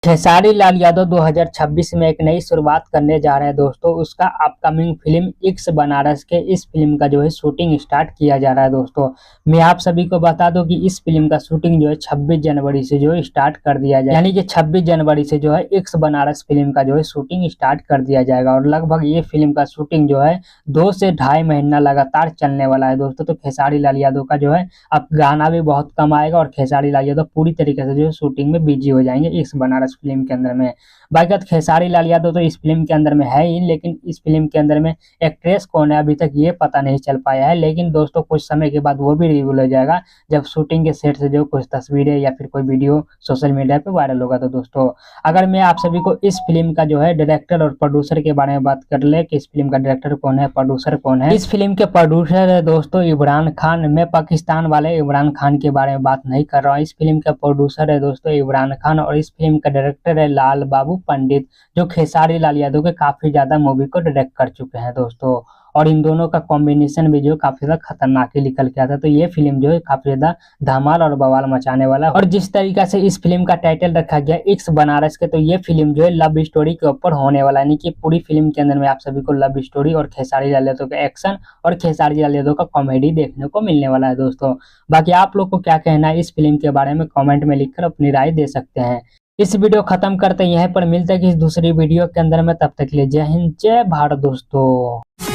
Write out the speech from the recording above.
खेसारी लाल यादव 2026 में एक नई शुरुआत करने जा रहे हैं दोस्तों। उसका अपकमिंग फिल्म इक्स बनारस के इस फिल्म का जो है शूटिंग स्टार्ट किया जा रहा है दोस्तों। मैं आप सभी को बता दूं कि इस फिल्म का शूटिंग जो है 26 जनवरी से जो है स्टार्ट कर दिया जाए, यानी कि 26 जनवरी से जो है इक्स बनारस फिल्म का जो है शूटिंग स्टार्ट कर दिया जाएगा। और लगभग ये फिल्म का शूटिंग जो है 2 से ढाई महीना लगातार चलने वाला है दोस्तों। तो खेसारी लाल यादव का जो है अब गाना भी बहुत कम आएगा और खेसारी लाल यादव पूरी तरीके से जो है शूटिंग में बिजी हो जाएंगे इस बनारस फिल्म के अंदर में। बाकी बात खेसारी लाल यादव तो इस फिल्म के अंदर में है ही, लेकिन इस फिल्म के अंदर में एक्ट्रेस कौन है अभी तक ये पता नहीं चल पाया है। लेकिन दोस्तों कुछ समय के बाद वो भी रिवील हो जाएगा जब शूटिंग के सेट से जो कुछ तस्वीरें या फिर कोई वीडियो सोशल मीडिया पे वायरल होगा। तो दोस्तों अगर मैं आप सभी को इस फिल्म का जो है डायरेक्टर और प्रोड्यूसर के बारे में बात कर ले कि इस फिल्म का डायरेक्टर कौन है, प्रोड्यूसर कौन है, इस फिल्म के प्रोड्यूसर है दोस्तों इमरान खान। मैं पाकिस्तान वाले इमरान खान के बारे में बात नहीं कर रहा हूँ। इस फिल्म का प्रोड्यूसर है दोस्तों इमरान खान और इस फिल्म का डायरेक्टर है लाल बाबू पंडित, जो खेसारी लाल यादव के काफी ज्यादा मूवी को डायरेक्ट कर चुके हैं दोस्तों। और इन दोनों का कॉम्बिनेशन भी जो काफी ज्यादा खतरनाक ही निकल के आता है। तो ये फिल्म जो है काफी ज्यादा धमाल और बवाल मचाने वाला है। और जिस तरीका से इस फिल्म का टाइटल रखा गया इक्स बनारस के, तो ये फिल्म जो है लव स्टोरी के ऊपर होने वाला है, यानी कि पूरी फिल्म के अंदर में आप सभी को लव स्टोरी और खेसारी लाल यादव का एक्शन और खेसारी लाल यादव का कॉमेडी देखने को मिलने वाला है दोस्तों। बाकी आप लोग को क्या कहना है इस फिल्म के बारे में कमेंट में लिखकर अपनी राय दे सकते हैं। इस वीडियो खत्म करते हैं, यहीं पर मिलते हैं किसी दूसरी वीडियो के अंदर में। तब तक के लिए जय हिंद जय भारत दोस्तों।